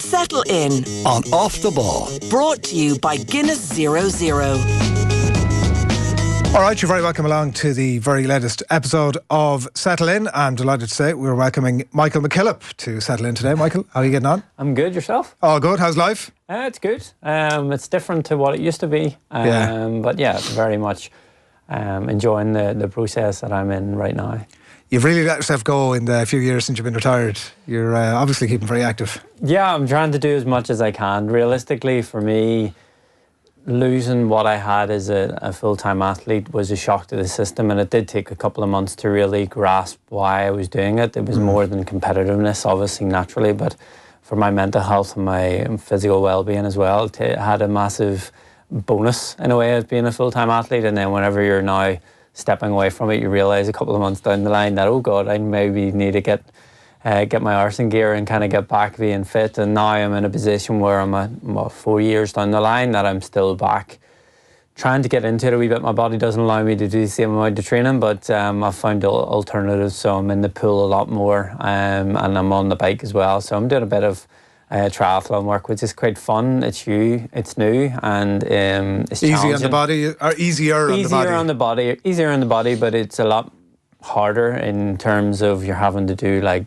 Settle in on Off the Ball. Brought to you by Guinness 00. All right, you're very welcome along to the very latest episode of Settle In. I'm delighted to say we're welcoming Michael McKillop to Settle In today. Michael, how are you getting on? I'm good, yourself? Oh, good. How's life? It's good. It's different to what it used to be. But yeah, very much enjoying the process that I'm in right now. You've really let yourself go in the few years since you've been retired. You're obviously keeping very active. Yeah, I'm trying to do as much as I can. Realistically, for me, losing what I had as a full-time athlete was a shock to the system, and it did take a couple of months to really grasp why I was doing it. It was more than competitiveness, obviously, naturally, but for my mental health and my physical well-being as well, it had a massive bonus in a way of being a full-time athlete. And then whenever you're now stepping away from it, you realise a couple of months down the line that, oh God, I maybe need to get my arse in gear and kind of get back being fit. And now I'm in a position where I'm 4 years down the line that I'm still back trying to get into it a wee bit. My body doesn't allow me to do the same amount of training, but I've found alternatives. So I'm in the pool a lot more, and I'm on the bike as well. So I'm doing a bit of triathlon work, which is quite fun. It's new, and it's easy on the body, or easier on the body? Easier on the body, but it's a lot harder in terms of you're having to do like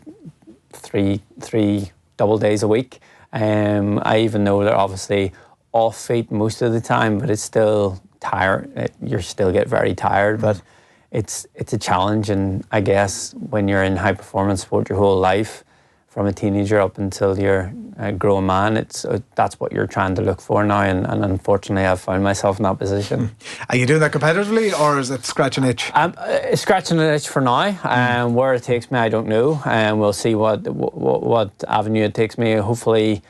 three double days a week. I even know they're obviously off feet most of the time, but it's still tired. You still get very tired, but it's a challenge. And I guess when you're in high performance sport your whole life, from a teenager up until you're a grown man, that's what you're trying to look for now, and unfortunately I've found myself in that position. Are you doing that competitively, or is it scratch an itch? Scratching an itch for now. Where it takes me, I don't know, and we'll see what avenue it takes me. Hopefully,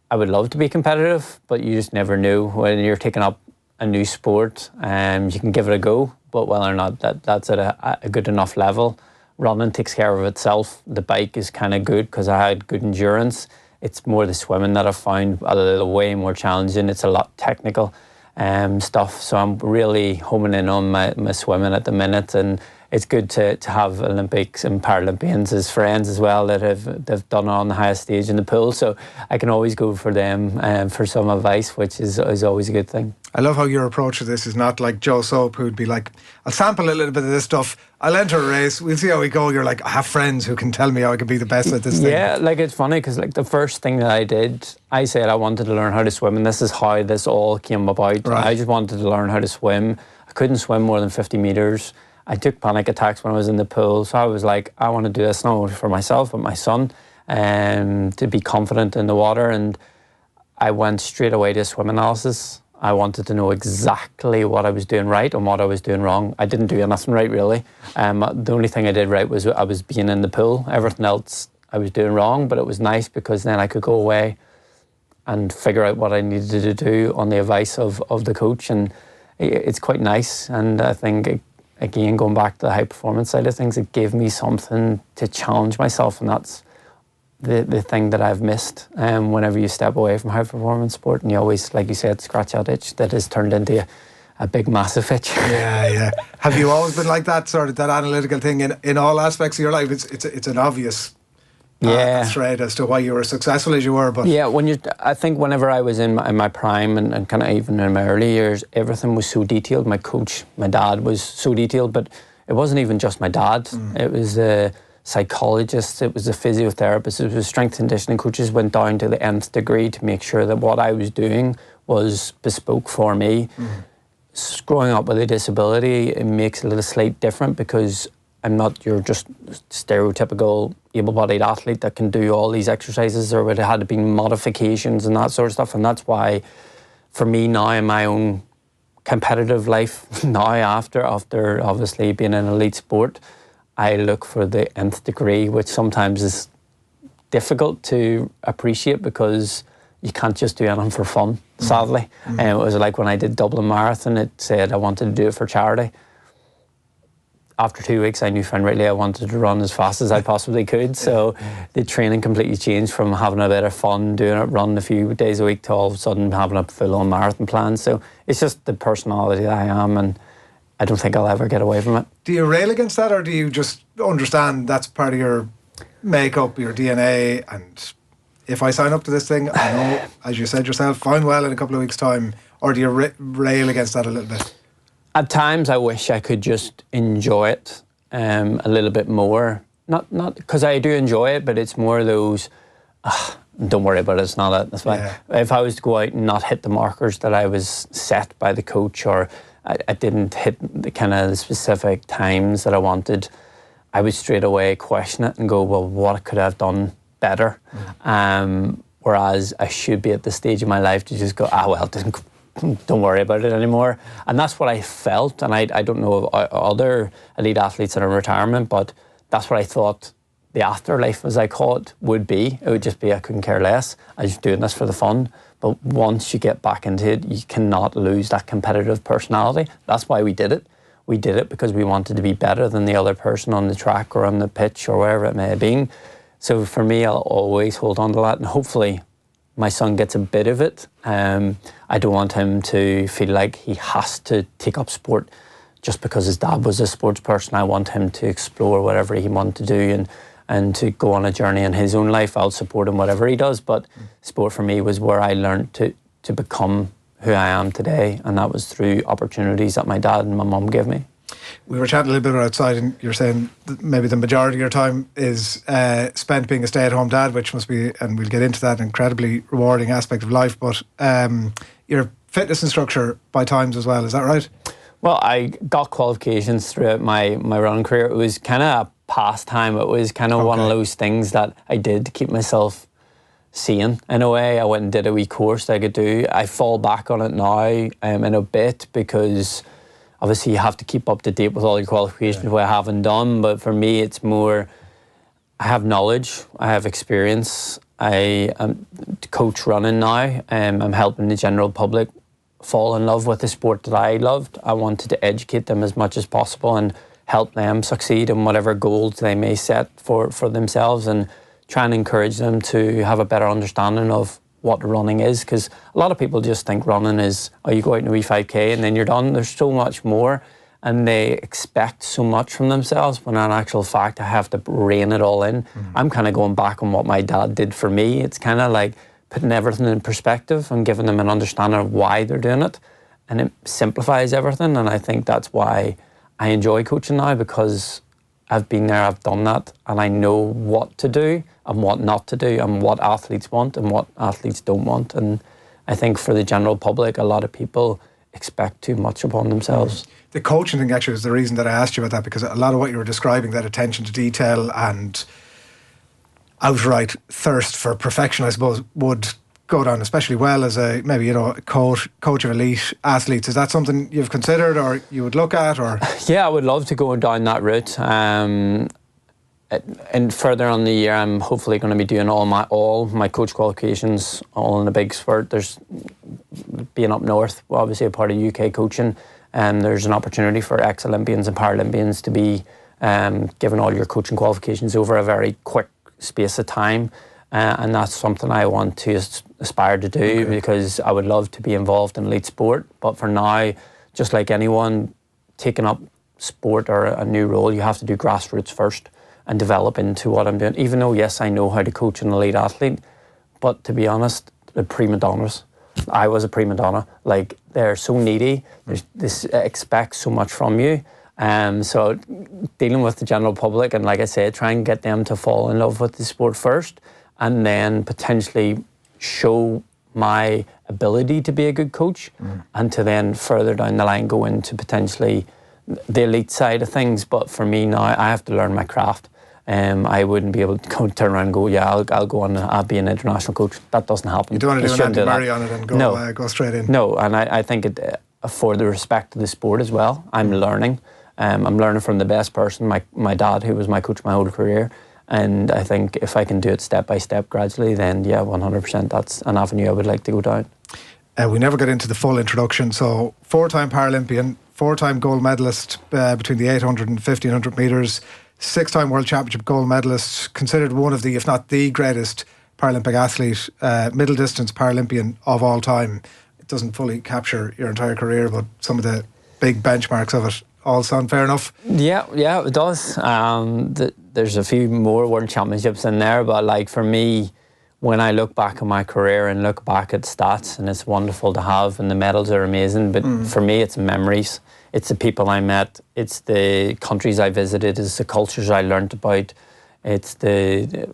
I would love to be competitive, but you just never know when you're taking up a new sport. You can give it a go, but whether or not that's at a good enough level. Running takes care of itself. The bike is kind of good because I had good endurance. It's more the swimming that I've found a little way more challenging. It's a lot technical stuff. So I'm really homing in on my swimming at the minute, and it's good to have Olympics and Paralympians as friends as well that they've done it on the highest stage in the pool. So I can always go for them for some advice, which is always a good thing. I love how your approach to this is not like Joe Soap, who'd be like, I'll sample a little bit of this stuff, I'll enter a race, we'll see how we go. You're like, I have friends who can tell me how I can be the best at this thing. Yeah, like it's funny because like the first thing that I did, I said I wanted to learn how to swim, and this is how this all came about. Right. I just wanted to learn how to swim. I couldn't swim more than 50 metres. I took panic attacks when I was in the pool, so I was like, I want to do this not only for myself but my son, to be confident in the water. And I went straight away to swim analysis. I wanted to know exactly what I was doing right and what I was doing wrong. I didn't do anything right, really. The only thing I did right was I was being in the pool. Everything else I was doing wrong, but it was nice because then I could go away and figure out what I needed to do on the advice of the coach. And it's quite nice. And I think, again, going back to the high performance side of things, it gave me something to challenge myself, and that's the thing that I've missed. Whenever you step away from high performance sport, and you always, like you said, scratch that itch that has turned into a big massive itch. Yeah. Have you always been like that, sort of that analytical thing in all aspects of your life? It's an obvious thread as to why you were as successful as you were. But yeah, I think whenever I was in my prime and kind of even in my early years, everything was so detailed. My coach, my dad, was so detailed, but it wasn't even just my dad. It was the psychologists, it was the physiotherapists, it was the strength conditioning coaches. Went down to the nth degree to make sure that what I was doing was bespoke for me. Growing up with a disability, it makes it a little slight different because I'm not your just stereotypical able-bodied athlete that can do all these exercises. There would have had to be modifications and that sort of stuff, and that's why for me now in my own competitive life now after obviously being an elite sport, I look for the nth degree, which sometimes is difficult to appreciate because you can't just do anything for fun, sadly. And it was like when I did Dublin Marathon, it said I wanted to do it for charity. After 2 weeks, I knew finally I wanted to run as fast as I possibly could. So the training completely changed from having a bit of fun, doing it, running a few days a week, to all of a sudden having a full-on marathon plan. So it's just the personality that I am, and I don't think I'll ever get away from it. Do you rail against that, or do you just understand that's part of your makeup, your DNA, and if I sign up to this thing, I know, as you said yourself, fine well in a couple of weeks' time? Or do you rail against that a little bit? At times I wish I could just enjoy it a little bit more. Not because I do enjoy it, but it's more those, don't worry about it, it's not it. That's why if I was to go out and not hit the markers that I was set by the coach, or I didn't hit the kind of specific times that I wanted, I would straight away question it and go, well, what could I have done better? Whereas I should be at the stage of my life to just go, well, don't worry about it anymore. And that's what I felt. And I don't know of other elite athletes that are in retirement, but that's what I thought the afterlife, as I call it, would be. It would just be, I couldn't care less. I was doing this for the fun. But once you get back into it, you cannot lose that competitive personality. That's why we did it. We did it because we wanted to be better than the other person on the track or on the pitch or wherever it may have been. So for me, I'll always hold on to that, and hopefully my son gets a bit of it. I don't want him to feel like he has to take up sport just because his dad was a sports person. I want him to explore whatever he wants to do and to go on a journey in his own life. I'll support him whatever he does, but sport for me was where I learned to become who I am today, and that was through opportunities that my dad and my mum gave me. We were chatting a little bit outside, and you're saying that maybe the majority of your time is spent being a stay-at-home dad, which must be, and we'll get into that, incredibly rewarding aspect of life. But your fitness instructor by times as well, is that right? Well, I got qualifications throughout my running career. It was kind of a pastime. It was kind of one of those things that I did to keep myself sane in a way. I went and did a wee course that I could do. I fall back on it now in a bit because obviously you have to keep up to date with all your qualifications, what I haven't done. But for me, it's more, I have knowledge, I have experience. I coach running now. I'm helping the general public fall in love with the sport that I loved. I wanted to educate them as much as possible and help them succeed in whatever goals they may set for themselves, and try and encourage them to have a better understanding of what running is, because a lot of people just think running is, you go out in a wee 5K and then you're done. There's so much more, and they expect so much from themselves, when in actual fact I have to rein it all in. I'm kind of going back on what my dad did for me. It's kind of like putting everything in perspective and giving them an understanding of why they're doing it, and it simplifies everything. And I think that's why I enjoy coaching now, because I've been there, I've done that, and I know what to do and what not to do, and what athletes want and what athletes don't want. And I think for the general public, a lot of people expect too much upon themselves. The coaching thing actually was the reason that I asked you about that, because a lot of what you were describing, that attention to detail and outright thirst for perfection, I suppose, would go down especially well as a coach of elite athletes. Is that something you've considered or you would look at? Or yeah, I would love to go down that route. And further on the year, I'm hopefully going to be doing all my coach qualifications all in a big spurt. There's, being up north, obviously a part of UK coaching, and there's an opportunity for ex-Olympians and Paralympians to be given all your coaching qualifications over a very quick space of time. And that's something I want to aspire to do, because I would love to be involved in elite sport. But for now, just like anyone taking up sport or a new role, you have to do grassroots first and develop into what I'm doing. Even though, yes, I know how to coach an elite athlete, but to be honest, the prima donnas, I was a prima donna. Like, they're so needy. They expect so much from you. So dealing with the general public, and like I said, try and get them to fall in love with the sport first, and then potentially show my ability to be a good coach, and to then further down the line go into potentially the elite side of things. But for me now, I have to learn my craft. I wouldn't be able to turn around and go, I'll go on, I'll be an international coach. That doesn't happen. You don't want to do an Adrian Barry on it and go straight in. No, and I think for the respect of the sport as well, I'm learning. I'm learning from the best person, my dad, who was my coach my whole career. And I think if I can do it step by step gradually, then 100%, that's an avenue I would like to go down. We never got into the full introduction. So 4-time Paralympian, 4-time gold medalist between the 800 and 1500 metres, 6-time World Championship gold medalist, considered one of the, if not the greatest Paralympic athlete, middle distance Paralympian of all time. It doesn't fully capture your entire career, but some of the big benchmarks of it all sound fair enough. Yeah, it does. There's a few more World Championships in there, but like for me, when I look back on my career and look back at stats, and it's wonderful to have, and the medals are amazing, but for me it's memories. It's the people I met, it's the countries I visited, it's the cultures I learned about, it's the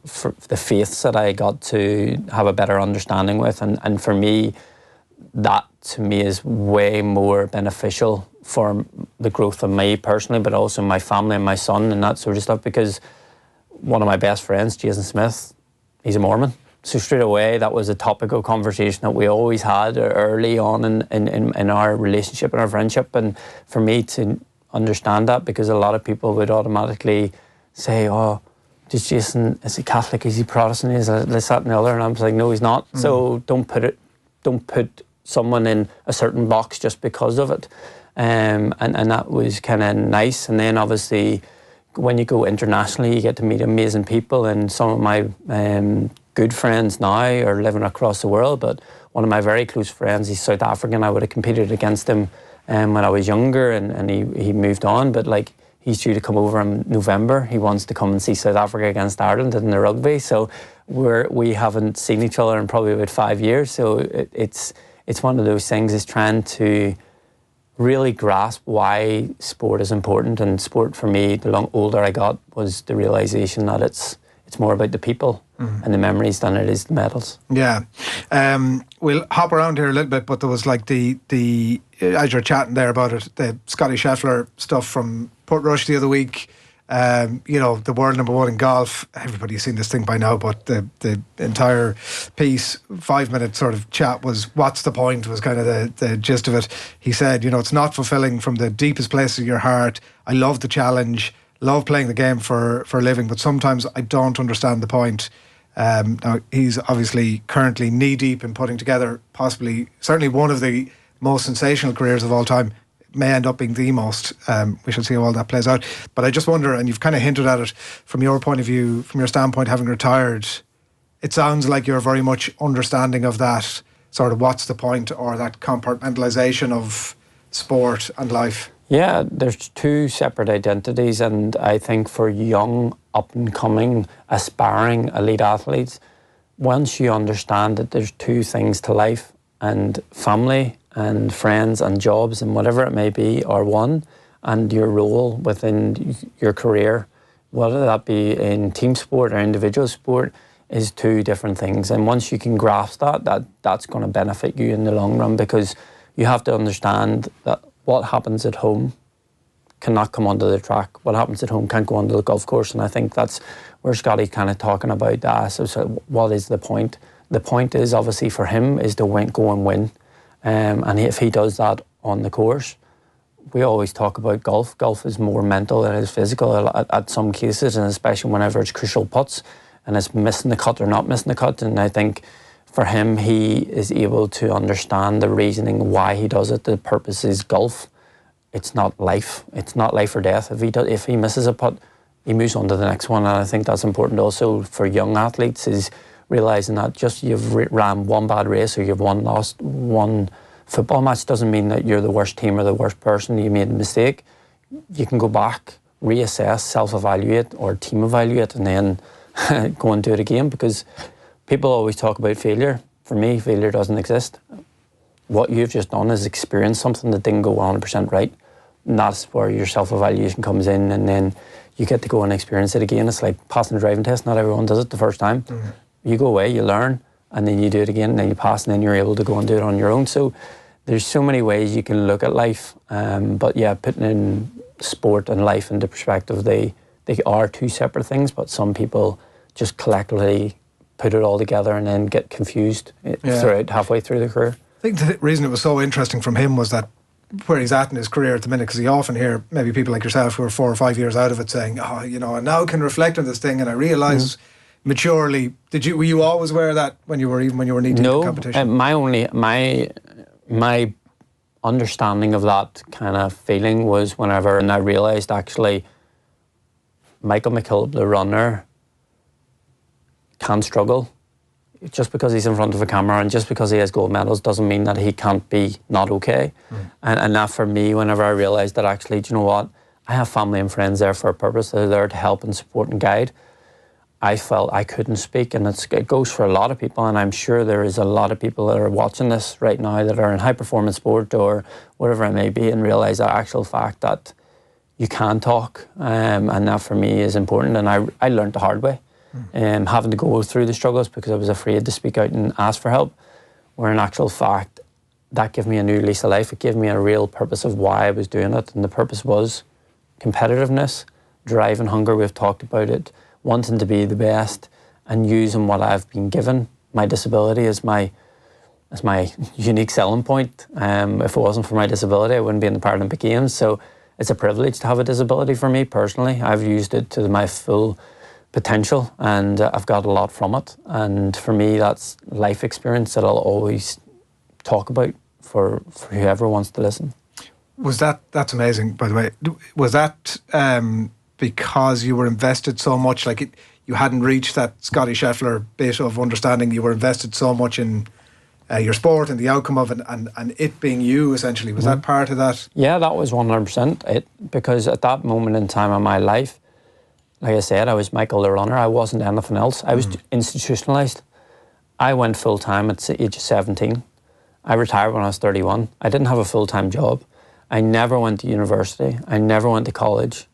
faiths that I got to have a better understanding with, and for me, that to me is way more beneficial for the growth of me personally, but also my family and my son and that sort of stuff, because one of my best friends, Jason Smith, he's a Mormon. So straight away, that was a topic of conversation that we always had early on in our relationship and our friendship. And for me to understand that, because a lot of people would automatically say, oh, is he Catholic, is he Protestant, is this, that and the other? And I was like, no, he's not. So don't put someone in a certain box just because of it. And that was kind of nice. And then obviously, when you go internationally, you get to meet amazing people, and some of my good friends now are living across the world, but one of my very close friends, he's South African. I would have competed against him when I was younger, and he moved on, but like, he's due to come over in November. He wants to come and see South Africa against Ireland in the rugby, so we haven't seen each other in probably about 5 years, so it's one of those things, is trying to really grasp why sport is important. And sport for me, the older I got, was the realisation that it's more about the people and the memories than it is the medals. Yeah. We'll hop around here a little bit, but there was like the as you're chatting there about it, the Scotty Scheffler stuff from Portrush the other week, the world number one in golf. Everybody's seen this thing by now, but the entire piece, 5-minute sort of chat, was what's the point, was kind of the gist of it. He said, it's not fulfilling from the deepest place of your heart. I love the challenge, love playing the game for a living, but sometimes I don't understand the point. Now, he's obviously currently knee-deep in putting together certainly one of the most sensational careers of all time. May end up being the most. We shall see how all that plays out. But I just wonder, and you've kind of hinted at it from your point of view, from your standpoint, having retired, it sounds like you're very much understanding of that sort of what's the point, or that compartmentalisation of sport and life. Yeah, there's two separate identities, and I think for young, up-and-coming, aspiring elite athletes, once you understand that there's two things to life, and family and friends and jobs and whatever it may be are one, and your role within your career, whether that be in team sport or individual sport, is two different things. And once you can grasp that's going to benefit you in the long run, because you have to understand that what happens at home cannot come onto the track. What happens at home can't go onto the golf course. And I think that's where Scotty's kind of talking about that. So what is the point? The point is, obviously, for him, is to go and win. And if he does that on the course, we always talk about golf. Golf is more mental than it is physical at some cases, and especially whenever it's crucial putts and it's missing the cut or not missing the cut. And I think for him, he is able to understand the reasoning why he does it. The purpose is golf. It's not life. It's not life or death. If he misses a putt, he moves on to the next one. And I think that's important also for young athletes, is realising that just you've ran one bad race or you've lost one football match doesn't mean that you're the worst team or the worst person. You made a mistake. You can go back, reassess, self-evaluate or team evaluate, and then go and do it again, because people always talk about failure. For me, failure doesn't exist. What you've just done is experience something that didn't go 100% right. And that's where your self-evaluation comes in, and then you get to go and experience it again. It's like passing a driving test. Not everyone does it the first time. You go away, you learn, and then you do it again, and then you pass, and then you're able to go and do it on your own. So there's so many ways you can look at life. But yeah, putting in sport and life into perspective, they are two separate things, but some people just collectively put it all together and then get confused throughout halfway through the career. I think the reason it was so interesting from him was that where he's at in his career at the minute, because you often hear maybe people like yourself who are 4 or 5 years out of it saying, I now can reflect on this thing and I realise maturely. Were you always aware of that when you were knee deep in competition? My understanding of that kind of feeling was whenever I realised actually Michael McKillop, the runner, can struggle. Just because he's in front of a camera and just because he has gold medals doesn't mean that he can't be not okay. And that for me, whenever I realised that actually, do you know what? I have family and friends there for a purpose. They're there to help and support and guide. I felt I couldn't speak, and it goes for a lot of people, and I'm sure there is a lot of people that are watching this right now that are in high-performance sport or whatever it may be and realise the actual fact that you can talk, and that for me is important, and I learned the hard way, having to go through the struggles because I was afraid to speak out and ask for help, where in actual fact, that gave me a new lease of life. It gave me a real purpose of why I was doing it, and the purpose was competitiveness, drive and hunger, we've talked about it, wanting to be the best and using what I've been given, my disability as my unique selling point. If it wasn't for my disability, I wouldn't be in the Paralympic Games. So it's a privilege to have a disability for me personally. I've used it to my full potential, and I've got a lot from it. And for me, that's life experience that I'll always talk about for whoever wants to listen. That's amazing, by the way. Was that because you were invested so much, like you hadn't reached that Scotty Scheffler bit of understanding, you were invested so much in your sport and the outcome of it, and it being you, essentially? Was that part of that? Yeah, that was 100% it, because at that moment in time in my life, like I said, I was Michael the runner. I wasn't anything else. I was institutionalised. I went full-time at the age of 17. I retired when I was 31. I didn't have a full-time job. I never went to university. I never went to college.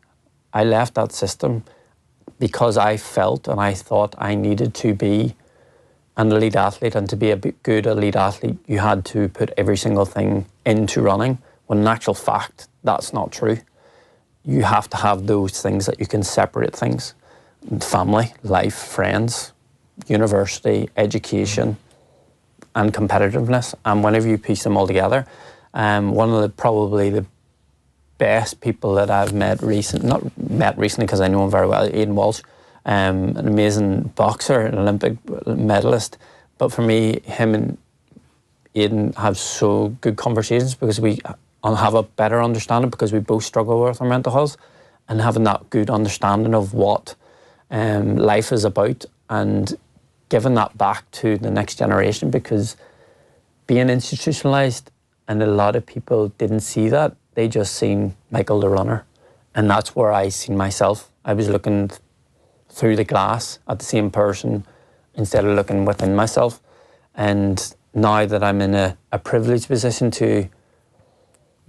I left that system because I felt and I thought I needed to be an elite athlete, and to be a good elite athlete, you had to put every single thing into running, when in actual fact, that's not true. You have to have those things that you can separate things. Family, life, friends, university, education, and competitiveness. And whenever you piece them all together, one of probably the best people that I've met not met recently because I know him very well, Aidan Walsh, an amazing boxer, an Olympic medalist. But for me, him and Aidan have so good conversations because we have a better understanding, because we both struggle with our mental health, and having that good understanding of what life is about and giving that back to the next generation, because being institutionalised, and a lot of people didn't see that. They just seen Michael the runner. And that's where I seen myself. I was looking through the glass at the same person instead of looking within myself. And now that I'm in a privileged position to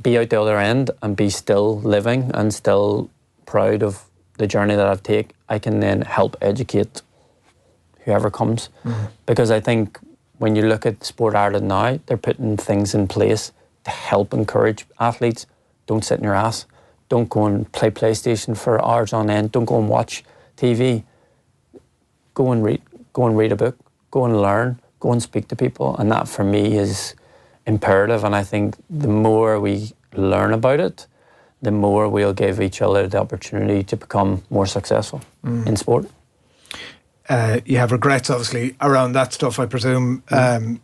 be out the other end and be still living and still proud of the journey that I've taken, I can then help educate whoever comes. Because I think when you look at Sport Ireland now, they're putting things in place to help encourage athletes. Don't sit in your ass. Don't go and play PlayStation for hours on end. Don't go and watch TV. Go and read a book. Go and learn. Go and speak to people. And that for me is imperative. And I think the more we learn about it, the more we'll give each other the opportunity to become more successful in sport. You have regrets, obviously, around that stuff, I presume. So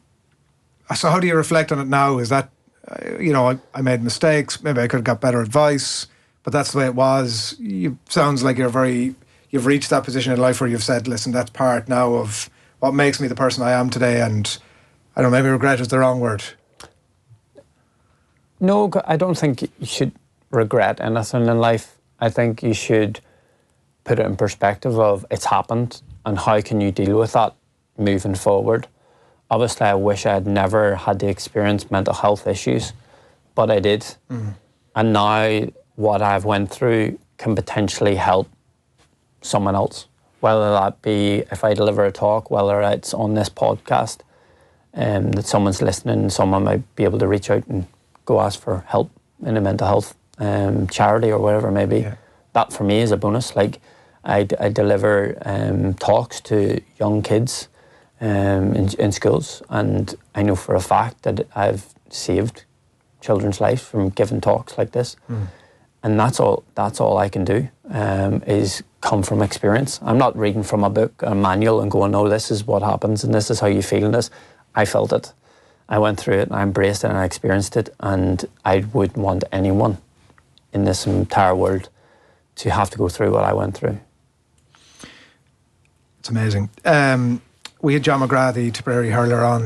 how do you reflect on it now? Is that, I made mistakes, maybe I could have got better advice, but that's the way it was. Sounds like you've reached that position in life where you've said, listen, that's part now of what makes me the person I am today, and I don't know, maybe regret is the wrong word. No, I don't think you should regret anything in life. I think you should put it in perspective of it's happened and how can you deal with that moving forward. Obviously, I wish I had never had to experience mental health issues, but I did. And now what I've went through can potentially help someone else, whether that be if I deliver a talk, whether it's on this podcast, that someone's listening and someone might be able to reach out and go ask for help in a mental health charity or whatever it may be. Yeah. That for me is a bonus. Like I deliver talks to young kids in schools, and I know for a fact that I've saved children's lives from giving talks like this. And that's all I can do, is come from experience. I'm not reading from a book, a manual, and going, oh, this is what happens and this is how you feel in this. I felt it. I went through it and I embraced it and I experienced it, and I wouldn't want anyone in this entire world to have to go through what I went through. It's amazing. we had John McGrath, the Tipperary hurler, on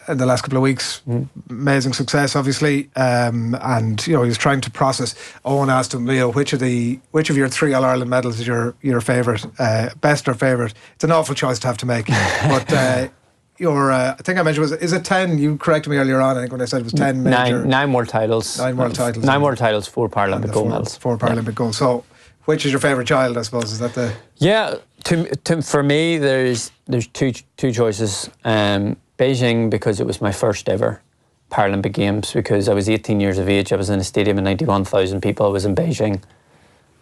in the last couple of weeks. Amazing success, obviously, and he was trying to process. Owen asked him, which of your 3 All Ireland medals is your favourite, best or favourite? It's an awful choice to have to make, but I think I mentioned, is it 10? You corrected me earlier on. I think when I said it was 10 major. Nine world titles. 9 world titles. 9 world titles, 4 Paralympic gold medals. 4 Paralympic gold. So, which is your favourite child, I suppose? Is that the... Yeah, for me, there's two choices. Beijing, because it was my first ever Paralympic Games, because I was 18 years of age. I was in a stadium of 91,000 people. I was in Beijing.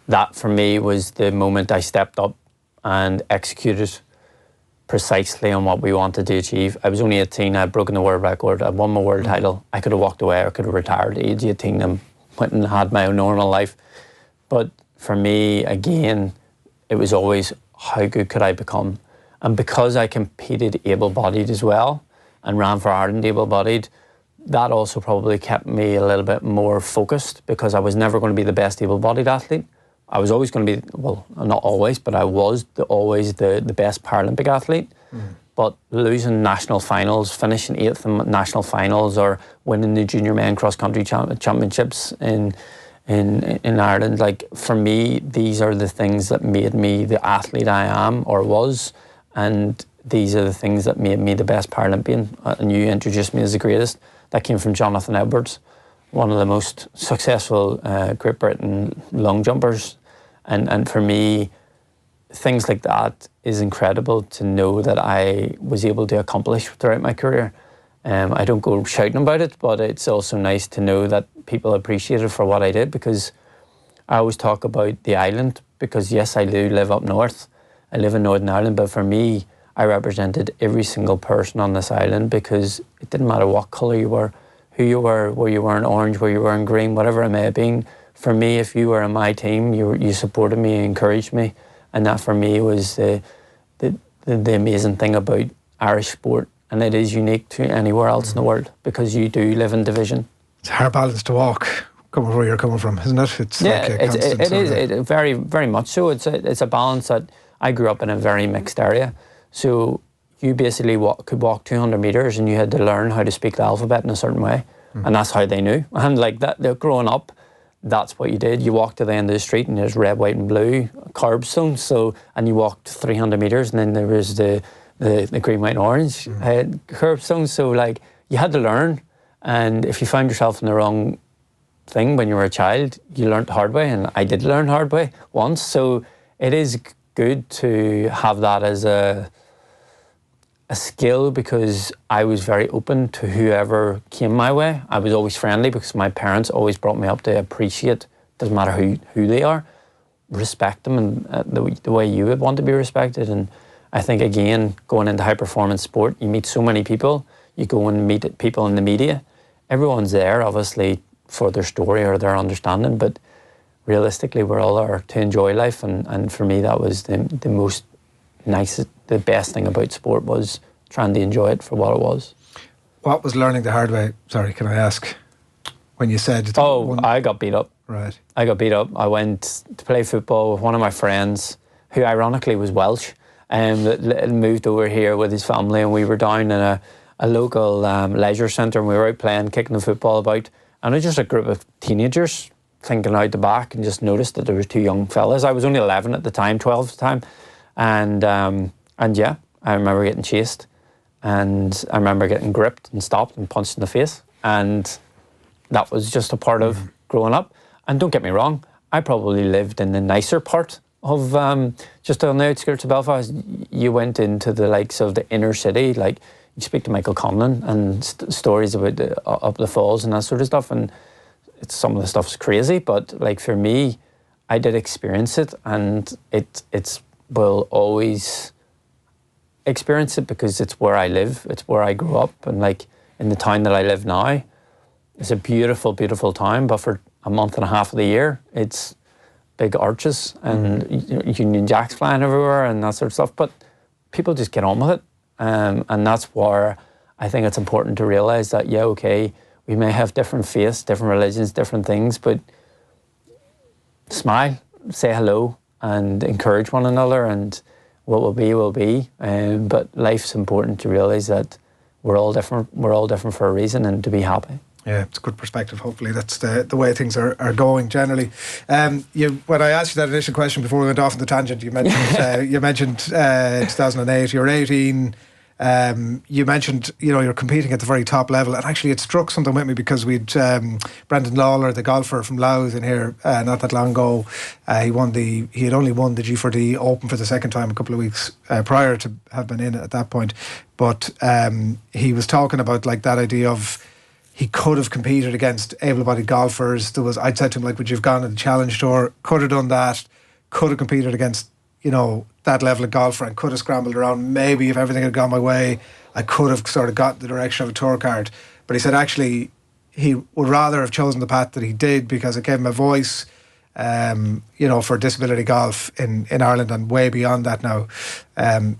That, for me, was the moment I stepped up and executed precisely on what we wanted to achieve. I was only 18. I had broken the world record. I won my world title. I could have walked away. I could have retired at age 18 and went and had my own normal life. But for me, again, it was always, how good could I become? And because I competed able-bodied as well and ran for Ireland able-bodied, that also probably kept me a little bit more focused, because I was never going to be the best able-bodied athlete. I was always going to be, well, not always, but I was always the best Paralympic athlete. But losing national finals, finishing 8th in national finals, or winning the junior men cross-country championships in Ireland, like, for me, these are the things that made me the athlete I am or was, and these are the things that made me the best Paralympian. And you introduced me as the greatest. That came from Jonathan Edwards, one of the most successful Great Britain long jumpers. And for me, things like that is incredible to know that I was able to accomplish throughout my career. I don't go shouting about it, but it's also nice to know that people appreciate it for what I did, because I always talk about the island, because yes, I do live up north. I live in Northern Ireland, but for me, I represented every single person on this island, because it didn't matter what colour you were, who you were you wearing orange, were you wearing green, whatever it may have been. For me, if you were in my team, you supported me, encouraged me, and that for me was the amazing thing about Irish sport. And it is unique to anywhere else in the world, because you do live in division. It's a hard balance to walk, coming where you're coming from, isn't it? It's like a constant it is very, very much so. It's a balance that I grew up in a very mixed area. So you basically could walk 200 metres and you had to learn how to speak the alphabet in a certain way. And that's how they knew. And like that, growing up, that's what you did. You walked to the end of the street and there's red, white and blue curbstones. So, and you walked 300 metres and then there was the green, white and orange curbstones. So like you had to learn. And if you found yourself in the wrong thing when you were a child, you learned the hard way. And I did learn the hard way once. So it is good to have that as a skill, because I was very open to whoever came my way. I was always friendly because my parents always brought me up to appreciate, doesn't matter who they are, respect them and the way you would want to be respected. And I think, again, going into high performance sport, you meet so many people. You go and meet people in the media. Everyone's there, obviously, for their story or their understanding, but realistically, we're all there to enjoy life. And for me, that was the most nicest, the best thing about sport, was trying to enjoy it for what it was. What was learning the hard way? Sorry, can I ask? When you said... I got beat up. Right. I got beat up. I went to play football with one of my friends, who ironically was Welsh, that moved over here with his family, and we were down in a local leisure centre, and we were out playing, kicking the football about, and it was just a group of teenagers thinking out the back, and just noticed that there was 2 young fellas. I was only 11 at the time, 12 at the time, and yeah, I remember getting chased, and I remember getting gripped and stopped and punched in the face, and that was just a part of growing up. And don't get me wrong, I probably lived in the nicer part of just on the outskirts of Belfast. You went into the likes of the inner city, like you speak to Michael Conlon and stories about up the falls and that sort of stuff, and some of the stuff's crazy, but like for me, I did experience it, and it's will always experience it because it's where I live, it's where I grew up, and like in the town that I live now, it's a beautiful, beautiful town, but for a month and a half of the year, it's big arches and Union Jacks flying everywhere and that sort of stuff, but people just get on with it, and that's where I think it's important to realise that, yeah, okay, we may have different faiths, different religions, different things, but smile, say hello, and encourage one another. And what will be. But life's important to realise that we're all different. We're all different for a reason, and to be happy. Yeah, it's a good perspective. Hopefully that's the way things are going generally. When I asked you that initial question before we went off on the tangent, you mentioned 2008. You're 18. You mentioned you're competing at the very top level, and actually it struck something with me because we'd Brendan Lawler, the golfer from Louth, in here not that long ago. He had only won the G4D Open for the second time a couple of weeks prior to have been in it at that point. But he was talking about like that idea of he could have competed against able-bodied golfers. I'd said to him, like, would you have gone to the Challenge Tour? Could have done that. Could have competed against that level of golfer and could have scrambled around. Maybe if everything had gone my way, I could have sort of got the direction of a tour card. But he said actually he would rather have chosen the path that he did because it gave him a voice, for disability golf in Ireland and way beyond that now.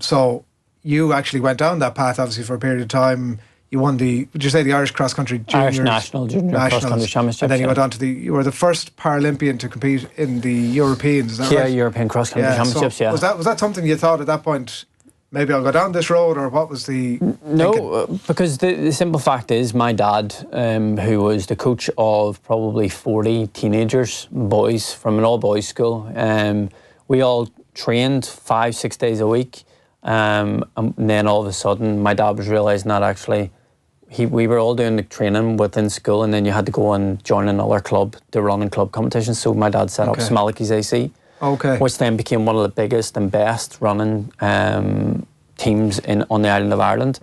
So you actually went down that path, obviously, for a period of time. You won would you say the Irish Cross Country Juniors? Irish National Junior Cross Country Championships. And then you went on to you were the first Paralympian to compete in the Europeans, is that right? Yeah, European Cross Country Championships, so Was that something you thought at that point, maybe I'll go down this road, or what was the No, because the simple fact is my dad, who was the coach of probably 40 teenagers, boys, from an all-boys school, we all trained 5-6 days a week, and then all of a sudden my dad was realising that actually we were all doing the training within school, and then you had to go and join another club to run in club competitions. So my dad set up Smalachy's AC, which then became one of the biggest and best running teams on the island of Ireland.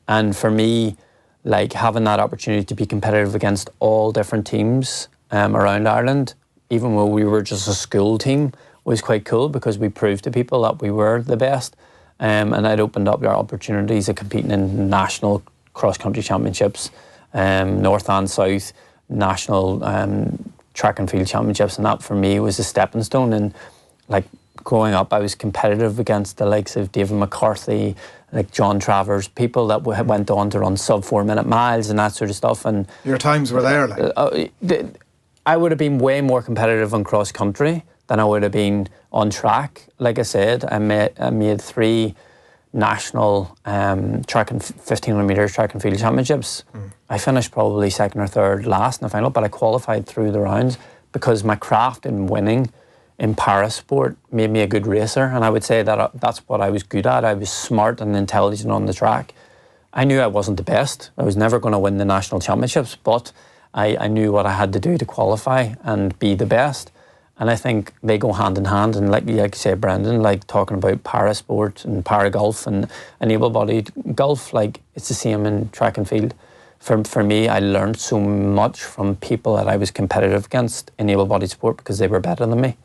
And for me, like, having that opportunity to be competitive against all different teams around Ireland, even though we were just a school team, was quite cool because we proved to people that we were the best. And it opened up our opportunities of competing in national cross-country championships, north and south, national track and field championships, and that for me was a stepping stone. And like, growing up, I was competitive against the likes of David McCarthy, like John Travers, people that went on to run sub 4 minute miles and that sort of stuff. And your times were there, like? I would have been way more competitive on cross country than I would have been on track. Like I said, I made 3 national track and 1500 metres track and field championships. I finished probably second or third last in the final, but I qualified through the rounds because my craft in winning in parasport made me a good racer, and I would say that that's what I was good at. I was smart and intelligent on the track. I knew I wasn't the best. I was never going to win the national championships, but I knew what I had to do to qualify and be the best. And I think they go hand in hand. And like you say, Brendan, like talking about parasport and paragolf and able-bodied golf, like it's the same in track and field. For me, I learned so much from people that I was competitive against in able-bodied sport because they were better than me.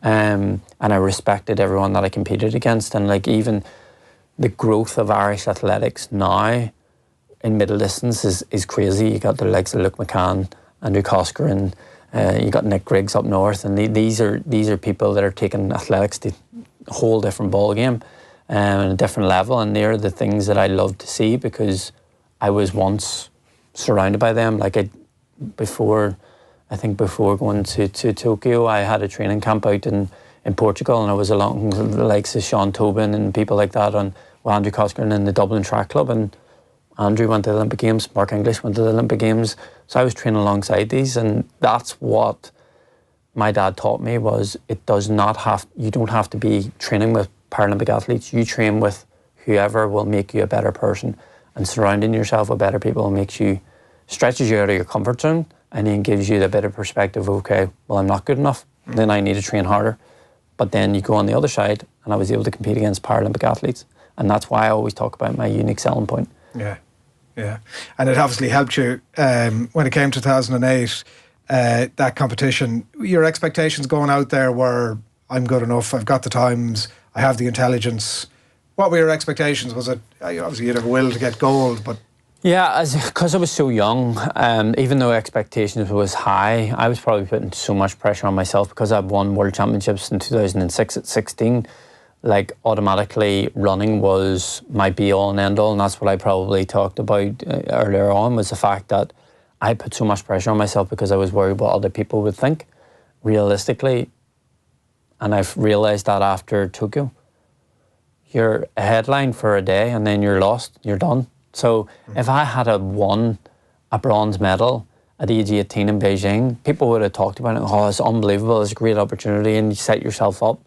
And I respected everyone that I competed against. And like even the growth of Irish athletics now in middle distance is crazy. You got the likes of Luke McCann, Andrew Cosker, and you got Nick Griggs up north, and these are people that are taking athletics to a whole different ball game and a different level, and they're the things that I love to see because I was once surrounded by them. Like before going to Tokyo, I had a training camp out in Portugal, and I was along the likes of Sean Tobin and people like that, and Andrew Cosker in the Dublin Track Club, and Andrew went to the Olympic Games, Mark English went to the Olympic Games. So I was training alongside these, and that's what my dad taught me was you don't have to be training with Paralympic athletes. You train with whoever will make you a better person, and surrounding yourself with better people stretches you out of your comfort zone, and then gives you the better perspective of, okay, well, I'm not good enough, then I need to train harder. But then you go on the other side, and I was able to compete against Paralympic athletes. And that's why I always talk about my unique selling point. Yeah, and it obviously helped you when it came to 2008, that competition. Your expectations going out there were, I'm good enough, I've got the times, I have the intelligence. What were your expectations? Was it, obviously you'd have a will to get gold, but... Yeah, because I was so young, even though expectations was high, I was probably putting so much pressure on myself because I'd won World Championships in 2006 at 16. Like, automatically running was my be-all and end-all, and that's what I probably talked about earlier on, was the fact that I put so much pressure on myself because I was worried what other people would think, realistically. And I've realised that after Tokyo, you're a headline for a day and then you're lost, you're done. So if I had won a bronze medal at age 18 in Beijing, people would have talked about it. Oh, it's unbelievable, it's a great opportunity, and you set yourself up.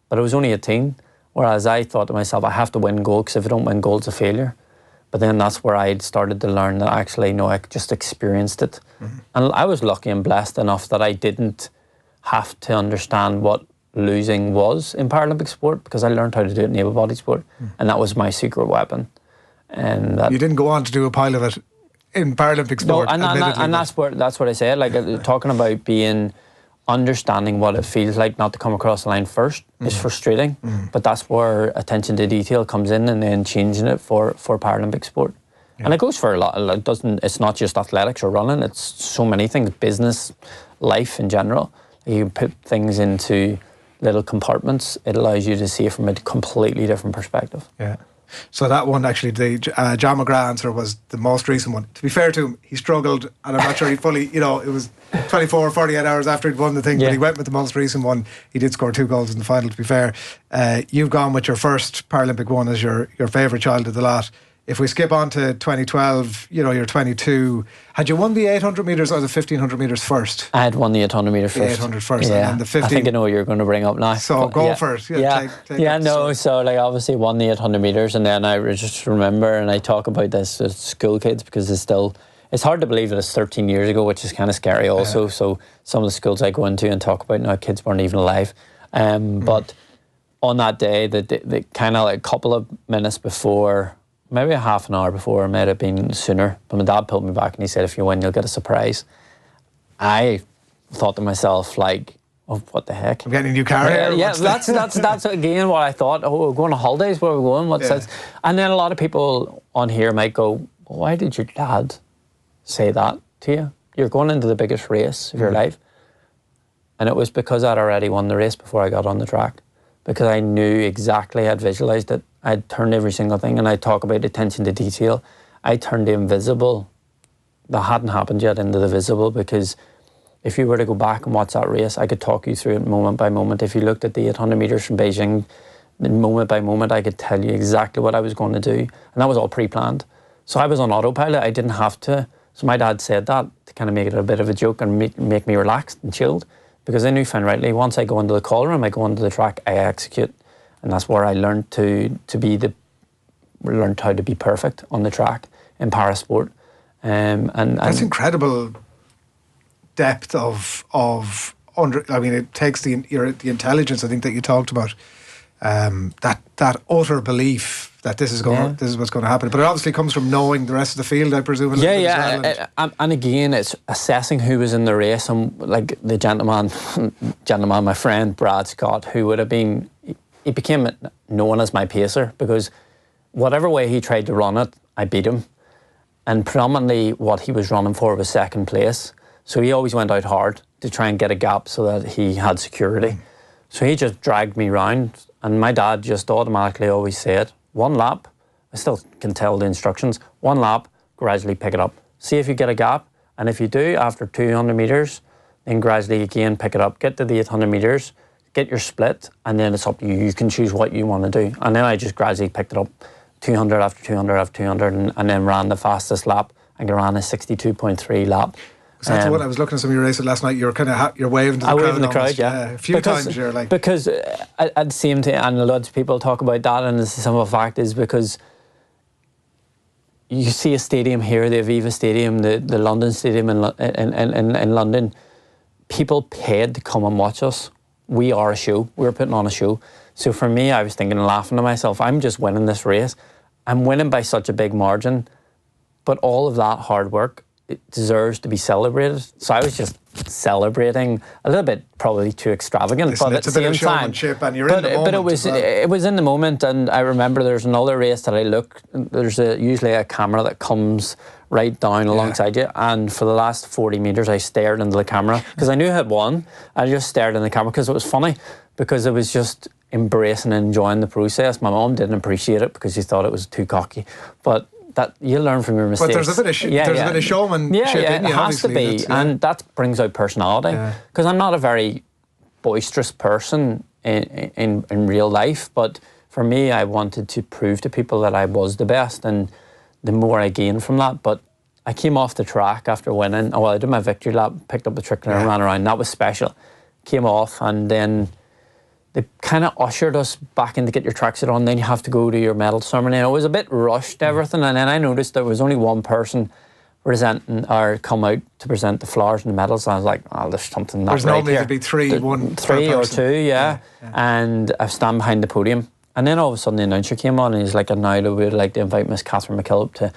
But I was only 18, whereas I thought to myself, I have to win gold, because if I don't win gold, it's a failure. But then that's where I started to learn that actually, no, I just experienced it. And I was lucky and blessed enough that I didn't have to understand what losing was in Paralympic sport, because I learned how to do it in able-bodied sport, and that was my secret weapon. And that, you didn't go on to do a pile of it in Paralympic sport. No, and that's what I said. Like talking about understanding what it feels like not to come across the line first is frustrating, but that's where attention to detail comes in, and then changing it for Paralympic sport. Yeah. And it goes for a lot. It's not just athletics or running. It's so many things, business, life in general. You put things into little compartments. It allows you to see it from a completely different perspective. Yeah. So that one, actually, the John McGrath answer was the most recent one. To be fair to him, he struggled, and I'm not sure he fully, it was 24 or 48 hours after he'd won the thing, but he went with the most recent one. He did score 2 goals in the final, to be fair. You've gone with your first Paralympic one as your favourite child of the lot. If we skip on to 2012, you're 22. Had you won the 800 metres or the 1500 metres first? I had won the 800 metres first. The 800 first, yeah. and the 15. I think I know what you're going to bring up now. So go for it. So obviously won the 800 metres, and then I just remember, and I talk about this with school kids, because it's hard to believe that it's 13 years ago, which is kind of scary also. So some of the schools I go into and talk about now, kids weren't even alive. But on that day, the kind of like a couple of minutes before, maybe a half an hour before, it might have been sooner, but my dad pulled me back and he said, if you win, you'll get a surprise. I thought to myself, like, oh, what the heck? I'm getting a new car here. Yeah, that's again what I thought. Oh, we're going on holidays, where are we going? What's that? And then a lot of people on here might go, why did your dad say that to you? You're going into the biggest race of your life. And it was because I'd already won the race before I got on the track, because I knew exactly, I'd visualised it. I'd turned every single thing, and I talk about attention to detail. I turned the invisible that hadn't happened yet into the visible, because if you were to go back and watch that race, I could talk you through it moment by moment. If you looked at the 800 metres from Beijing, moment by moment, I could tell you exactly what I was going to do. And that was all pre-planned. So I was on autopilot. I didn't have to. So my dad said that to kind of make it a bit of a joke and make me relaxed and chilled, because I knew fine rightly, once I go into the call room, I go onto the track, I execute. And that's where I learned learned how to be perfect on the track in parasport. And that's incredible depth of it takes the intelligence, I think, that you talked about, that utter belief that this is what's going to happen. But it obviously comes from knowing the rest of the field, I presume. And again, it's assessing who was in the race, and like the gentleman, my friend Brad Scott, who would have been. He became known as my pacer, because whatever way he tried to run it, I beat him. And predominantly what he was running for was second place. So he always went out hard to try and get a gap so that he had security. So he just dragged me round, and my dad just automatically always said, 1 lap, I still can tell the instructions, 1 lap, gradually pick it up. See if you get a gap, and if you do, after 200 metres, then gradually again pick it up, get to the 800 metres, get your split, and then it's up to you. You can choose what you want to do. And then I just gradually picked it up, 200 after 200 after 200, and then ran the fastest lap. I ran a 62.3 lap. So that's what I was looking at some of your races last night. You're kind of you're waving to the crowd. I waved in the crowd, yeah. A few times you're like, because at the same time, and loads of people talk about that, and this is some of the fact is because you see a stadium here, the Aviva Stadium, the London Stadium in London. People paid to come and watch us. We are a show. We're putting on a show. So for me, I was thinking and laughing to myself, I'm just winning this race. I'm winning by such a big margin, but all of that hard work, it deserves to be celebrated. So I was just celebrating a little bit, probably too extravagant, but at the same time. And you're in the moment, but it was in the moment, and I remember there's another race that I look. There's usually a camera that comes right down alongside you, and for the last 40 metres I stared into the camera because I knew I had won. I just stared in the camera because it was funny, because it was just embracing and enjoying the process. My mum didn't appreciate it because she thought it was too cocky, but that you learn from your mistakes. But there's a bit of a bit of showmanship in you, it has to be, and that brings out personality, because I'm not a very boisterous person in real life, but for me, I wanted to prove to people that I was the best, and the more I gained from that. But I came off the track after winning. I did my victory lap, picked up the trickler and ran around. That was special. Came off, and then they kind of ushered us back in to get your tracksuit on. Then you have to go to your medal ceremony. And it was a bit rushed, everything. And then I noticed there was only one person presenting or come out to present the flowers and the medals. And I was like, oh, there's something not There's right normally here. to be three or two, yeah. And I stand behind the podium. And then all of a sudden the announcer came on and he's like, and now we would like to invite Miss Catherine McKillop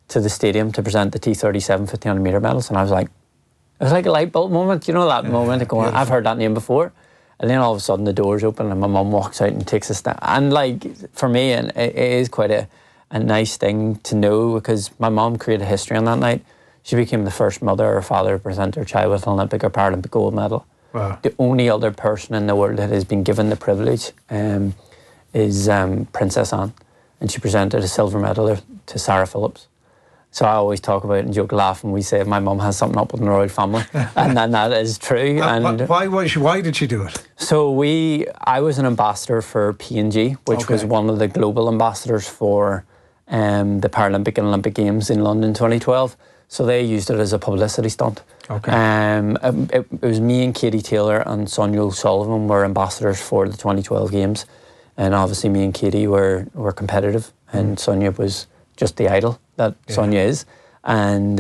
to the stadium to present the T37 1500 metre medals. And I was like, it was like a light bulb moment, you know, that moment of going, I've heard that name before. And then all of a sudden the doors open and my mum walks out and takes a step. And like, for me, and it is quite a nice thing to know, because my mum created history on that night. She became the first mother or father to present her child with an Olympic or Paralympic gold medal. Wow. The only other person in the world that has been given the privilege is Princess Anne. And she presented a silver medal to Sarah Phillips. So I always talk about it and joke, laugh, and we say my mum has something up with the royal family, and that is true. And why did she do it? So I was an ambassador for P&G, which was one of the global ambassadors for the Paralympic and Olympic Games in London 2012. So they used it as a publicity stunt. It was me and Katie Taylor and Sonia O'Sullivan were ambassadors for the 2012 Games, and obviously me and Katie were competitive, and Sonia was just the idol that Sonia is, and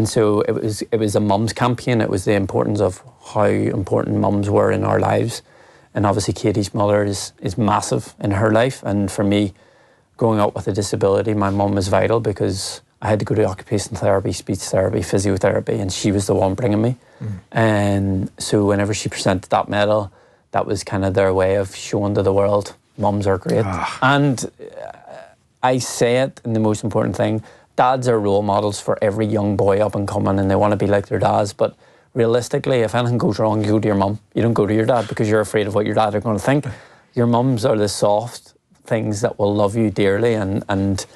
so it was a mum's campaign. It was the importance of how important mums were in our lives, and obviously Katie's mother is massive in her life, and for me, growing up with a disability, my mum was vital, because I had to go to occupational therapy, speech therapy, physiotherapy, and she was the one bringing me. And so whenever she presented that medal, that was kind of their way of showing to the world, mums are great. And I say it, and the most important thing, dads are role models for every young boy up and coming, and they want to be like their dads. But realistically, if anything goes wrong, you go to your mum. You don't go to your dad because you're afraid of what your dad are going to think. Your mums are the soft things that will love you dearly, and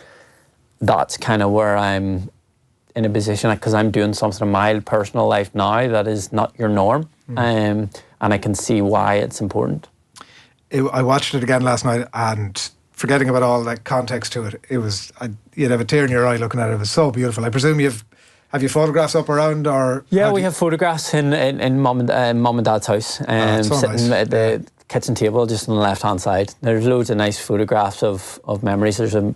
that's kind of where I'm in a position, because I'm doing something in my personal life now that is not your norm, and I can see why it's important. I watched it again last night, and forgetting about all that context to it, you'd have a tear in your eye looking at it. It was so beautiful. I presume have you photographs up around, or? Yeah, we have photographs in mum and dad's house, sitting at the kitchen table just on the left hand side. There's loads of nice photographs of memories. There's a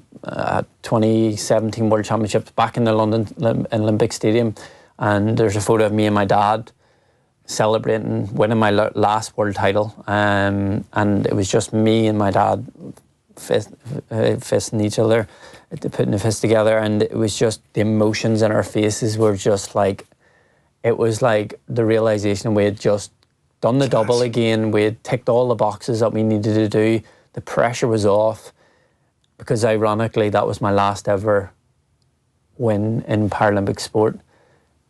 2017 World Championships back in the London Olympic Stadium, and there's a photo of me and my dad celebrating winning my last world title, and it was just me and my dad fisting each other, putting the fist together, and it was just the emotions in our faces were just like, it was like the realisation we had just done the double again. We had ticked all the boxes that we needed to do. The pressure was off, because ironically that was my last ever win in Paralympic sport.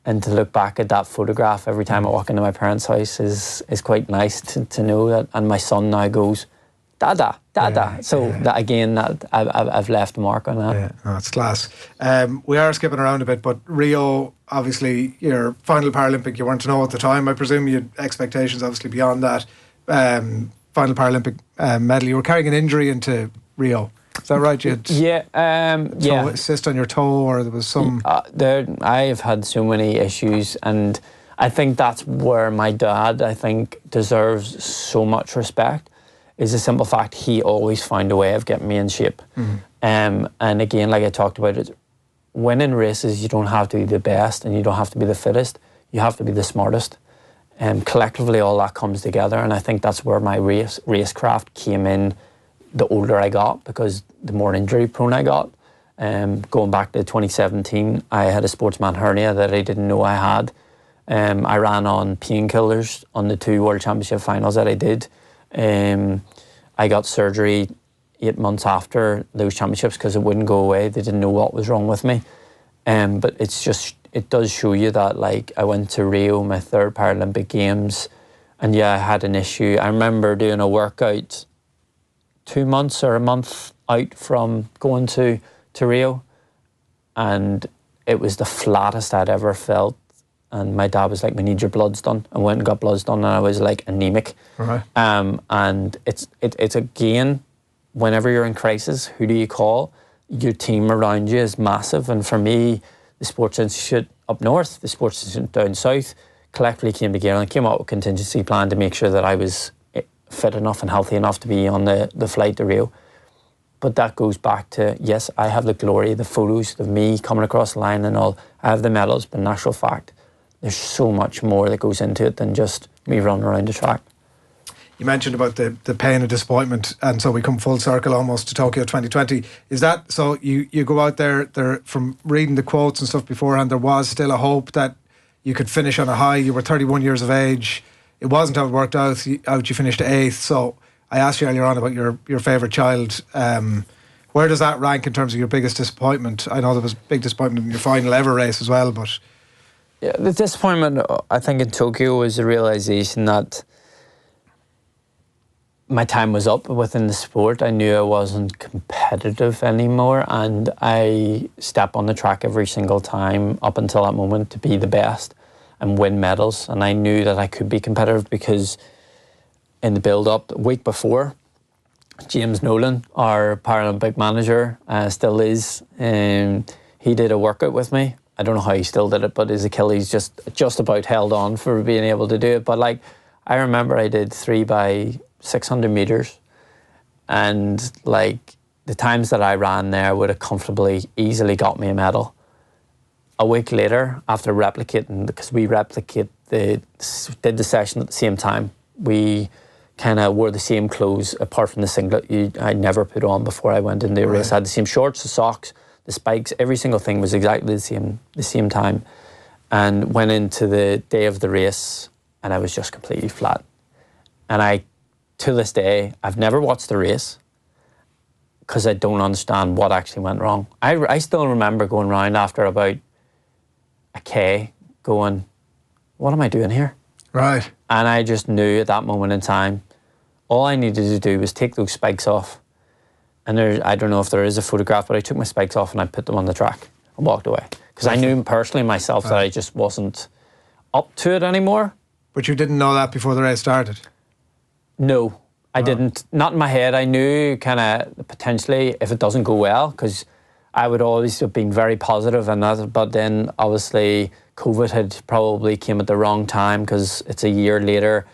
And to look back at that photograph every time I walk into my parents' house is quite nice to know that. And my son now goes, Dada. That again, that I've left a mark on that. Yeah, it's class. We are skipping around a bit, but Rio, obviously, your final Paralympic, you weren't to know at the time. I presume you had expectations, obviously, beyond that. Final Paralympic medal. You were carrying an injury into Rio. Is that right? You had cyst on your toe, or there was some. I have had so many issues, and I think that's where my dad, I think, deserves so much respect. Is the simple fact he always found a way of getting me in shape. And again, like I talked about it, winning races, you don't have to be the best and you don't have to be the fittest. You have to be the smartest. And collectively, all that comes together. And I think that's where my racecraft came in the older I got, because the more injury prone I got. Going back to 2017, I had a sportsman hernia that I didn't know I had. I ran on painkillers on the 2 World Championship finals that I did. I got surgery 8 months after those championships because it wouldn't go away. They didn't know what was wrong with me. But it does show you that, like, I went to Rio, my 3rd Paralympic Games, and I had an issue. I remember doing a workout 2 months or a month out from going to Rio, and it was the flattest I'd ever felt. And my dad was like, we need your bloods done. I went and got bloods done, and I was like anemic. Right. And it's again whenever you're in crisis, who do you call? Your team around you is massive. And for me, the Sports Institute up north, the Sports Institute down south, collectively came together and came up with a contingency plan to make sure that I was fit enough and healthy enough to be on the flight to Rio. But that goes back to, yes, I have the glory, the photos of me coming across the line and all. I have the medals, but in actual fact, there's so much more that goes into it than just me running around the track. You mentioned about the pain and disappointment, and so we come full circle almost to Tokyo 2020. Is that, so you go out there from reading the quotes and stuff beforehand, there was still a hope that you could finish on a high. You were 31 years of age. It wasn't how it worked out. You finished 8th. So I asked you earlier on about your favourite child. Where does that rank in terms of your biggest disappointment? I know there was big disappointment in your final ever race as well, but... Yeah, the disappointment, I think, in Tokyo was the realisation that my time was up within the sport. I knew I wasn't competitive anymore, and I stepped on the track every single time up until that moment to be the best and win medals. And I knew that I could be competitive because in the build-up, the week before, James Nolan, our Paralympic manager, still is, he did a workout with me. I don't know how he still did it, but his Achilles just about held on for being able to do it. But like, I remember I did 3 by 600 metres, and like the times that I ran there would have comfortably, easily got me a medal. A week later, after replicating, because we did the session at the same time, we kind of wore the same clothes apart from the singlet I never put on before I went into the race. I had the same shorts, the socks, the spikes, every single thing was exactly the same time, and went into the day of the race and I was just completely flat. And to this day, I've never watched the race because I don't understand what actually went wrong. I still remember going round after about a K going, what am I doing here? Right. And I just knew at that moment in time, all I needed to do was take those spikes off. And I don't know if there is a photograph, but I took my spikes off and I put them on the track and walked away. Because I knew personally myself that I just wasn't up to it anymore. But you didn't know that before the race started? No, I didn't. Not in my head. I knew kind of potentially if it doesn't go well, because I would always have been very positive and that, but then obviously COVID had probably came at the wrong time because it's a year later.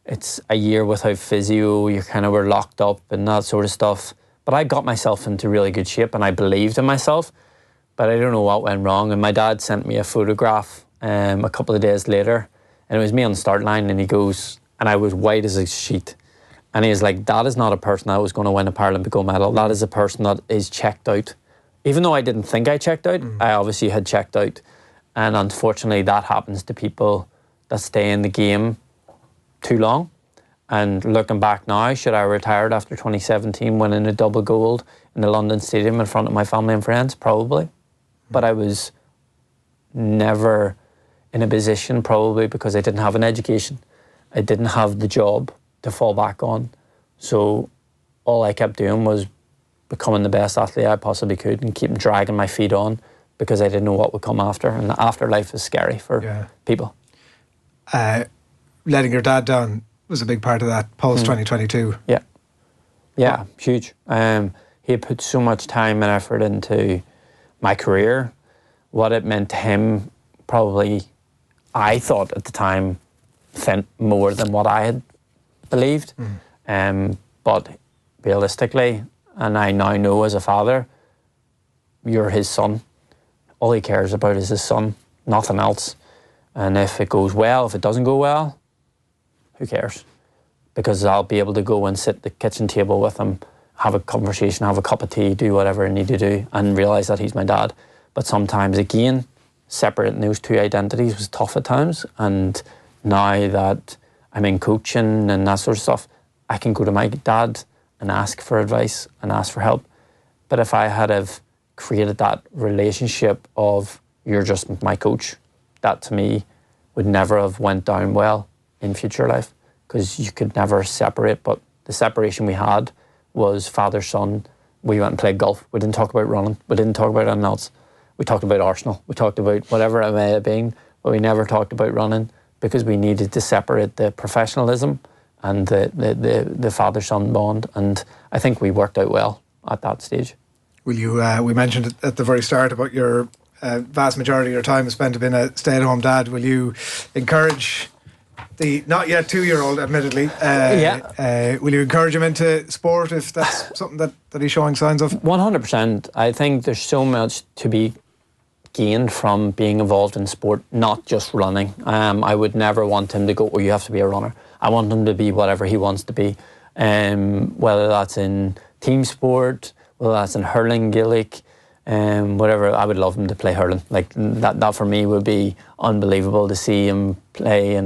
It's a year without physio. You kind of were locked up and that sort of stuff. But I got myself into really good shape and I believed in myself, but I don't know what went wrong. And my dad sent me a photograph a couple of days later, and it was me on the start line, and he goes, and I was white as a sheet. And he was like, that is not a person that was going to win a Paralympic gold medal. That is a person that is checked out. Even though I didn't think I checked out, I obviously had checked out. And unfortunately, that happens to people that stay in the game too long. And looking back now, should I have retired after 2017, winning a double gold in the London Stadium in front of my family and friends? Probably. But I was never in a position, probably because I didn't have an education. I didn't have the job to fall back on. So all I kept doing was becoming the best athlete I possibly could and keeping dragging my feet on because I didn't know what would come after. And the afterlife is scary for people. Letting your dad down was a big part of that post-2022. Yeah, huge. He had put so much time and effort into my career. What it meant to him, probably, I thought at the time, meant more than what I had believed. But realistically, and I now know as a father, you're his son. All he cares about is his son, nothing else. And if it goes well, if it doesn't go well, who cares? Because I'll be able to go and sit at the kitchen table with him, have a conversation, have a cup of tea, do whatever I need to do, and realise that he's my dad. But sometimes, again, separating those two identities was tough at times. And now that I'm in coaching and that sort of stuff, I can go to my dad and ask for advice and ask for help. But if I had have created that relationship of you're just my coach, that to me would never have went down well in future life, because you could never separate. But the separation we had was father-son. We went and played golf. We didn't talk about running. We didn't talk about anything else. We talked about Arsenal. We talked about whatever it may have been, but we never talked about running because we needed to separate the professionalism the father-son bond, and I think we worked out well at that stage. Will you? We mentioned it at the very start about your vast majority of your time is spent being a stay-at-home dad. Will you encourage the not yet 2-year-old, admittedly? Will you encourage him into sport if that's something that he's showing signs of? 100%. I think there's so much to be gained from being involved in sport, not just running. I would never want him to go, oh, you have to be a runner. I want him to be whatever he wants to be, whether that's in team sport, whether that's in hurling, Gaelic, whatever. I would love him to play hurling. Like that for me would be unbelievable to see him play.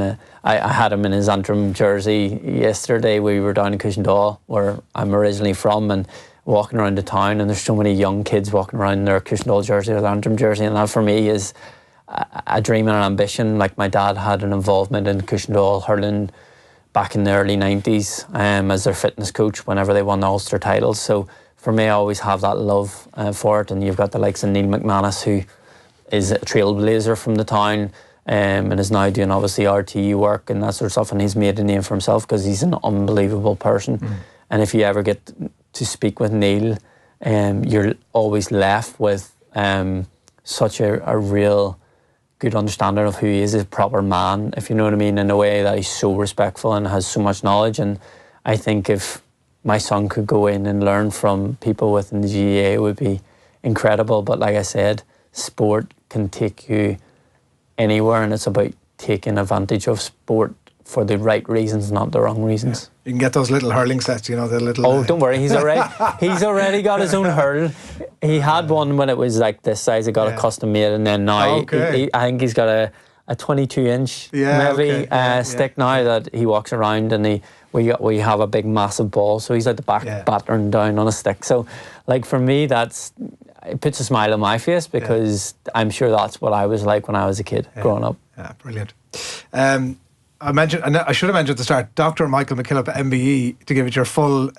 I had him in his Antrim jersey yesterday. We were down in Cushendall, where I'm originally from, and walking around the town, and there's so many young kids walking around in their Cushendall jersey or their Antrim jersey, and that for me is a dream and an ambition. Like my dad had an involvement in Cushendall hurling back in the early 90s as their fitness coach whenever they won the Ulster titles. So for me, I always have that love for it. And you've got the likes of Neil McManus, who is a trailblazer from the town and is now doing obviously RTE work and that sort of stuff. And he's made a name for himself because he's an unbelievable person. And if you ever get to speak with Neil, you're always left with such a real good understanding of who he is, a proper man, if you know what I mean, in a way that he's so respectful and has so much knowledge. And I think if my son could go in and learn from people within the GAA, it would be incredible. But like I said, sport can take you anywhere, and it's about taking advantage of sport for the right reasons, not the wrong reasons. Yeah. You can get those little hurling sets, you know, the little... Oh, don't worry, he's already got his own hurl. He had one when it was like this size. He got a custom made, and then now I think he's got a 22-inch stick now that he walks around, and we have a big massive ball, so he's at the back battering down on a stick. So like for me, it puts a smile on my face, because I'm sure that's what I was like when I was a kid growing up. Yeah, brilliant. I should have mentioned at the start, Dr. Michael McKillop, MBE, to give it your full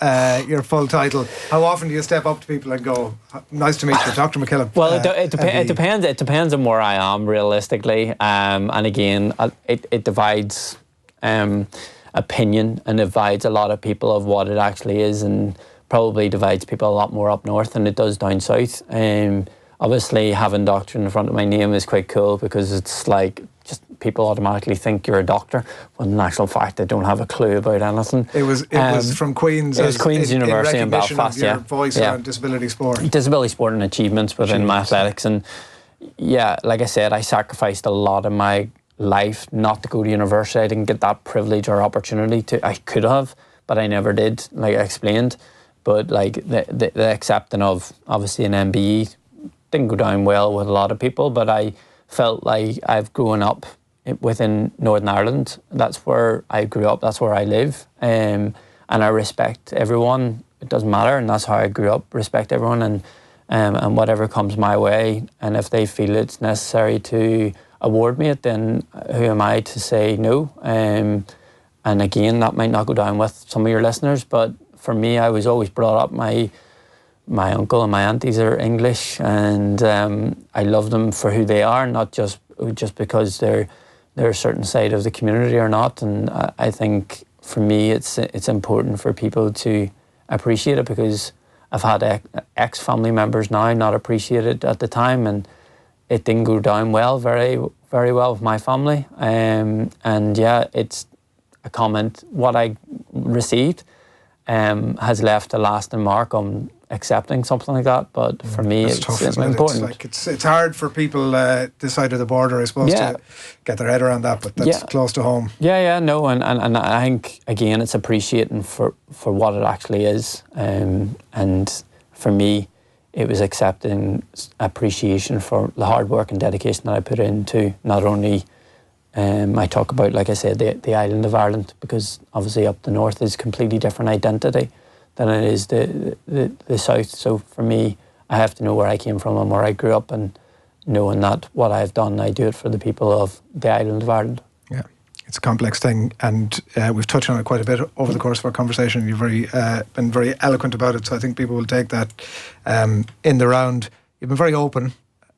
title. How often do you step up to people and go, "Nice to meet you, Dr. McKillop"? Well, it depends. It depends on where I am, realistically. And again, it divides opinion, and divides a lot of people of what it actually is, and probably divides people a lot more up north than it does down south. Obviously, having doctor in the front of my name is quite cool, because it's like just people automatically think you're a doctor, when in actual fact they don't have a clue about anything. It was from Queen's. It was Queen's University in Belfast. Your voice around disability sport. Disability sport and achievements within my athletics, and like I said, I sacrificed a lot of my life not to go to university. I didn't get that privilege or opportunity to. I could have, but I never did, like I explained. But like the accepting of obviously an MBE didn't go down well with a lot of people, but I felt like I've grown up within Northern Ireland. That's where I grew up, that's where I live, and I respect everyone. It doesn't matter, and that's how I grew up. Respect everyone, and whatever comes my way, and if they feel it's necessary to award me it, then who am I to say no? And again, that might not go down with some of your listeners, but for me, I was always brought up, my uncle and my aunties are English, and I love them for who they are, not just because they're a certain side of the community or not. And I think for me, it's important for people to appreciate it, because I've had ex-family members now not appreciate it at the time, and it didn't go down well, very, very well with my family. And it's a comment. What I received has left a lasting mark on accepting something like that, but for me it's important. It's hard for people this side of the border, I suppose, to get their head around that, but that's close to home. And I think again it's appreciating for what it actually is, and for me it was accepting appreciation for the hard work and dedication that I put into not only I talk about, like I said, the island of Ireland, because obviously up the north is a completely different identity than it is the south. So for me, I have to know where I came from and where I grew up, and knowing that what I've done, I do it for the people of the island of Ireland. Yeah, it's a complex thing, and we've touched on it quite a bit over the course of our conversation. You've been very eloquent about it, so I think people will take that in the round. You've been very open.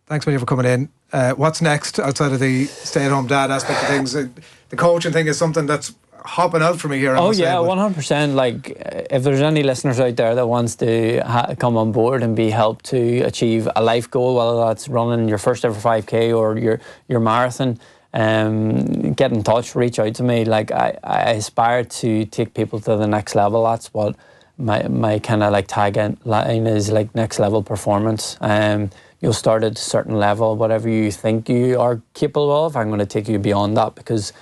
Thanks, William, for coming in. What's next outside of the stay-at-home dad aspect of things? The coaching thing is something that's hopping out for me here. Oh yeah, 100%. Like, if there's any listeners out there that wants to come on board and be helped to achieve a life goal, whether that's running your first ever 5K or your marathon, get in touch, reach out to me. Like, I aspire to take people to the next level. That's what my kind of like tagline is, like, next level performance. You'll start at a certain level, whatever you think you are capable of, I'm going to take you beyond that, because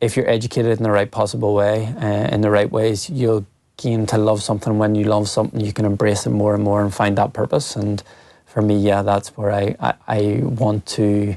if you're educated in the right possible way, in the right ways, you'll gain to love something. When you love something, you can embrace it more and more and find that purpose. And for me, yeah, that's where I want to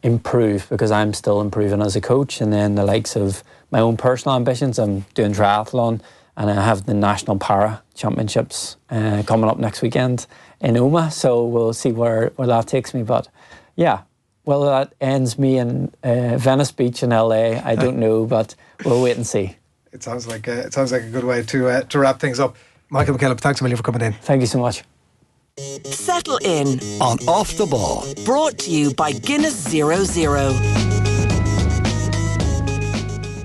improve, because I'm still improving as a coach. And then the likes of my own personal ambitions, I'm doing triathlon, and I have the National Para Championships coming up next weekend in Oma, so we'll see where that takes me. But yeah, whether that ends me in Venice Beach in LA, I don't know, but we'll wait and see. It sounds like a good way to wrap things up. Michael McKillop, thanks a million for coming in. Thank you so much. Settle in on Off the Ball. Brought to you by Guinness 00.